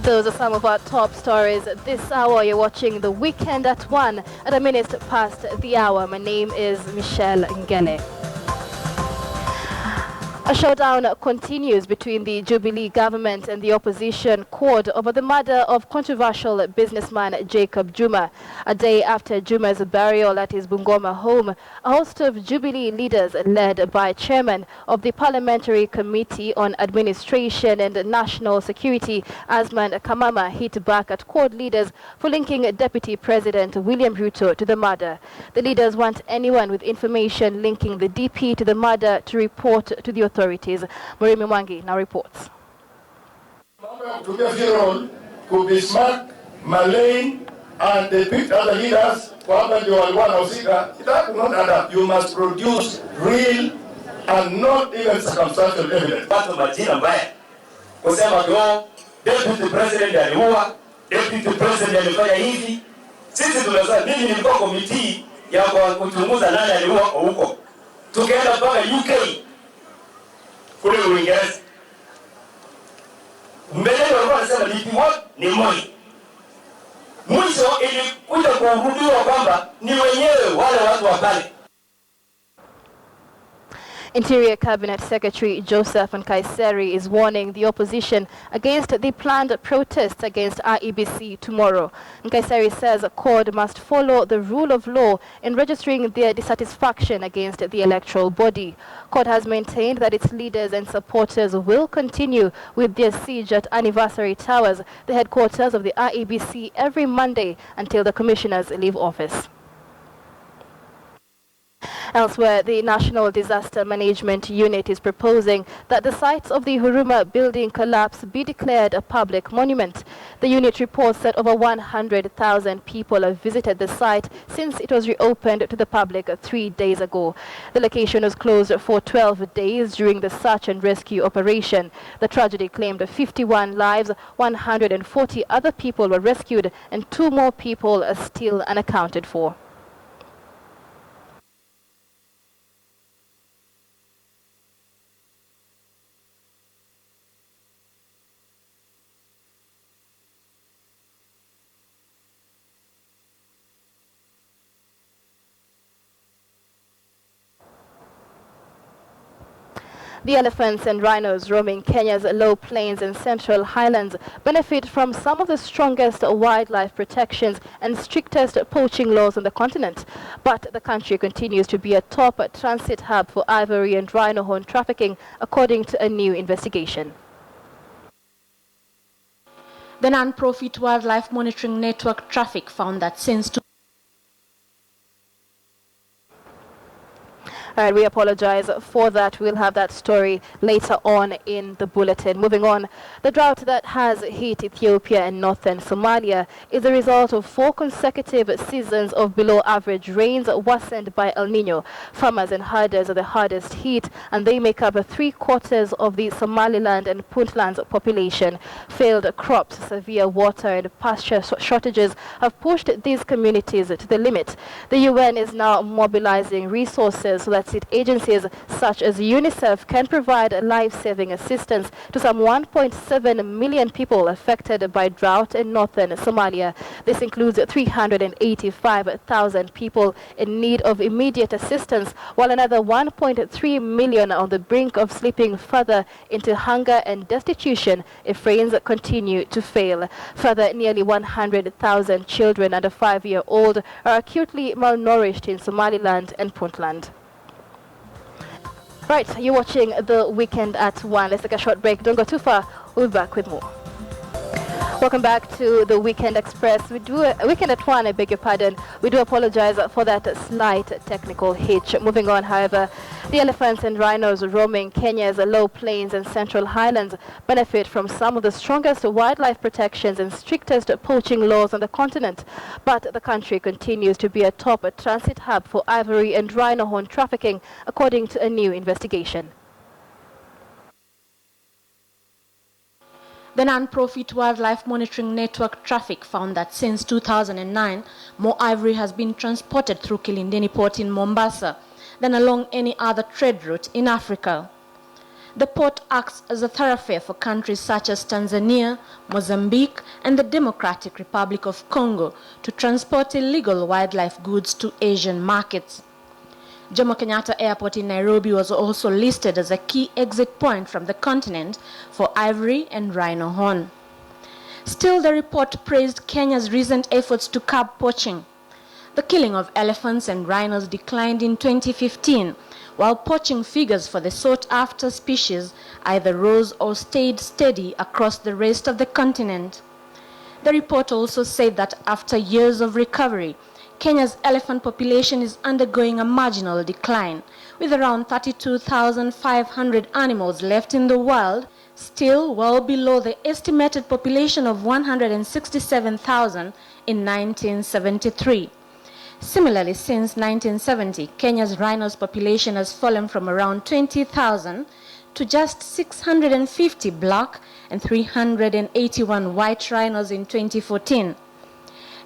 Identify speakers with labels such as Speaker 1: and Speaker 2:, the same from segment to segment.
Speaker 1: Those are some of our top stories this hour. You're watching The Weekend at 1 at a minute past the hour. My name is Michelle Ngele. A showdown continues between the Jubilee government and the opposition court over the murder of controversial businessman Jacob Juma. A day after Juma's burial at his Bungoma home, a host of Jubilee leaders led by chairman of the Parliamentary Committee on Administration and National Security, Asman Kamama, hit back at court leaders for linking Deputy President William Ruto to the murder. The leaders want anyone with information linking the DP to the murder to report to the authorities. Murimi Mwangi now reports.
Speaker 2: Could be smart, Malain, and they picked other leaders. That will not add up. You must produce real and not even circumstantial evidence. Deputy President aliua, Deputy President alifanya hivi. Sisi tunasema mimi nilikuwa komiti ya kuchunguza nani aliua huko. Tukaenda mpaka UK. Kule Uingereza. Mbele walikuwa wanasema ni moi. Mwisho ilikuja kurudiwa kwamba ni wenyewe wale watu wa pale.
Speaker 1: Interior Cabinet Secretary Joseph Nkaiseri is warning the opposition against the planned protests against IEBC tomorrow. Nkaiseri says CORD must follow the rule of law in registering their dissatisfaction against the electoral body. CORD has maintained that its leaders and supporters will continue with their siege at Anniversary Towers, the headquarters of the IEBC, every Monday until the commissioners leave office. Elsewhere, the National Disaster Management Unit is proposing that the site of the Huruma building collapse be declared a public monument. The unit reports that over 100,000 people have visited the site since it was reopened to the public 3 days ago. The location was closed for 12 days during the search and rescue operation. The tragedy claimed 51 lives, 140 other people were rescued, and 2 more people are still unaccounted for. The elephants and rhinos roaming Kenya's low plains and central highlands benefit from some of the strongest wildlife protections and strictest poaching laws on the continent. But the country continues to be a top transit hub for ivory and rhino horn trafficking, according to a new investigation.
Speaker 3: The non-profit wildlife monitoring network Traffic found that since
Speaker 1: All right, we apologize for that. We'll have that story later on in the bulletin. Moving on, the drought that has hit Ethiopia and northern Somalia is a result of 4 consecutive seasons of below-average rains worsened by El Nino. Farmers and herders are the hardest hit, and they make up 3/4 of the Somaliland and Puntland's population. Failed crops, severe water and pasture shortages have pushed these communities to the limit. The UN is now mobilizing resources so that agencies such as UNICEF can provide life-saving assistance to some 1.7 million people affected by drought in northern Somalia. This includes 385,000 people in need of immediate assistance, while another 1.3 million are on the brink of slipping further into hunger and destitution if rains continue to fail. Further, nearly 100,000 children under 5-year-old are acutely malnourished in Somaliland and Puntland. Right, you're watching The Weekend at 1. Let's take a short break. Don't go too far. We'll be back with more. Welcome back to the Weekend Express. We do Weekend at 1, I beg your pardon. We do apologize for that slight technical hitch. Moving on, however, the elephants and rhinos roaming Kenya's low plains and central highlands benefit from some of the strongest wildlife protections and strictest poaching laws on the continent. But the country continues to be a top transit hub for ivory and rhino horn trafficking, according to a new investigation.
Speaker 3: The non-profit wildlife monitoring network Traffic found that since 2009, more ivory has been transported through Kilindini Port in Mombasa than along any other trade route in Africa. The port acts as a thoroughfare for countries such as Tanzania, Mozambique, and the Democratic Republic of Congo to transport illegal wildlife goods to Asian markets. Jomo Kenyatta Airport in Nairobi was also listed as a key exit point from the continent for ivory and rhino horn. Still, the report praised Kenya's recent efforts to curb poaching. The killing of elephants and rhinos declined in 2015, while poaching figures for the sought-after species either rose or stayed steady across the rest of the continent. The report also said that after years of recovery, Kenya's elephant population is undergoing a marginal decline, with around 32,500 animals left in the wild, still well below the estimated population of 167,000 in 1973. Similarly, since 1970, Kenya's rhinos population has fallen from around 20,000 to just 650 black and 381 white rhinos in 2014.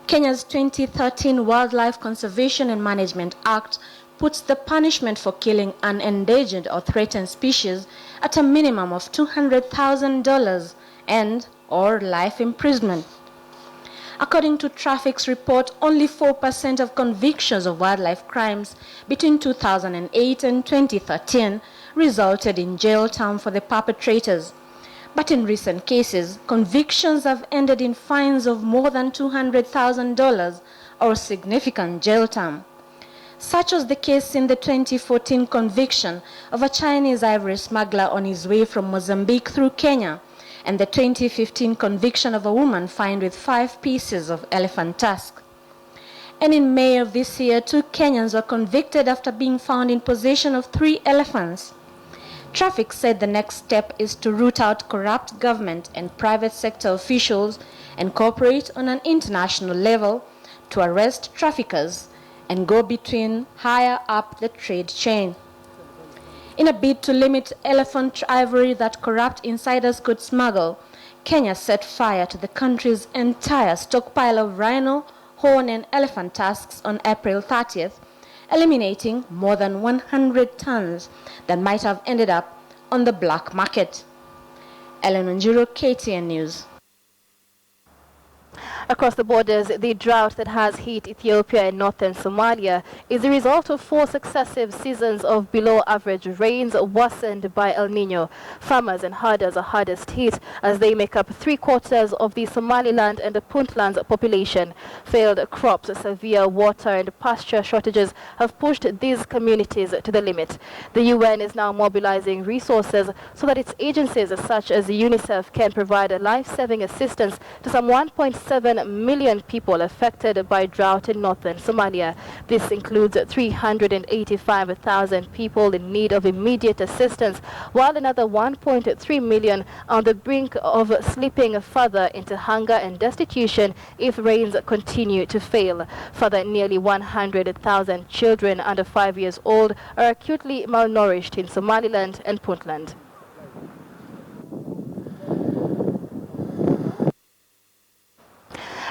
Speaker 3: Kenya's 2013 Wildlife Conservation and Management Act puts the punishment for killing an endangered or threatened species at a minimum of $200,000 and/or life imprisonment. According to Traffic's report, only 4% of convictions of wildlife crimes between 2008 and 2013 resulted in jail time for the perpetrators. But in recent cases, convictions have ended in fines of more than $200,000 or significant jail time. Such was the case in the 2014 conviction of a Chinese ivory smuggler on his way from Mozambique through Kenya, and the 2015 conviction of a woman fined with 5 pieces of elephant tusk. And in May of this year, 2 Kenyans were convicted after being found in possession of 3 elephants. Traffic said the next step is to root out corrupt government and private sector officials and cooperate on an international level to arrest traffickers and go between higher up the trade chain. In a bid to limit elephant ivory that corrupt insiders could smuggle, Kenya set fire to the country's entire stockpile of rhino, horn, and elephant tusks on April 30th, eliminating more than 100 tons that might have ended up on the black market. Ellen Onjiro, KTN News.
Speaker 1: Across the borders, the drought that has hit Ethiopia and northern Somalia is the result of 4 successive seasons of below-average rains worsened by El Nino. Farmers and herders are hardest hit as they make up 3/4 of the Somaliland and the Puntland's population. Failed crops, severe water and pasture shortages have pushed these communities to the limit. The UN is now mobilizing resources so that its agencies such as UNICEF can provide life-saving assistance to some 1.7 million people affected by drought in northern Somalia. This includes 385,000 people in need of immediate assistance, while another 1.3 million are on the brink of slipping further into hunger and destitution if rains continue to fail. Further, nearly 100,000 children under 5 years old are acutely malnourished in Somaliland and Puntland.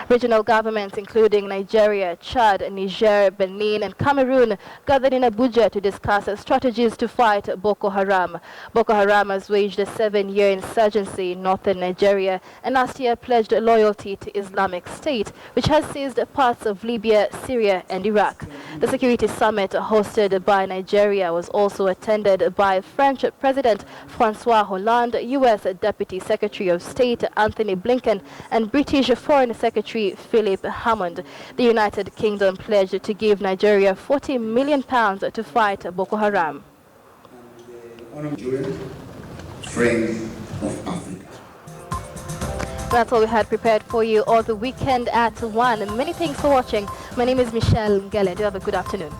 Speaker 1: Regional governments including Nigeria, Chad, Niger, Benin and Cameroon gathered in Abuja to discuss strategies to fight Boko Haram. Boko Haram has waged a 7-year insurgency in northern Nigeria and last year pledged loyalty to Islamic State, which has seized parts of Libya, Syria and Iraq. The security summit hosted by Nigeria was also attended by French President Francois Hollande, U.S. Deputy Secretary of State Anthony Blinken and British Foreign Secretary Philip Hammond. The United Kingdom pledged to give Nigeria £40 million to fight Boko Haram.
Speaker 4: Friends of Africa.
Speaker 1: That's all we had prepared for you all the weekend at 1. Many thanks for watching. My name is Michelle Ngele. Do have a good afternoon.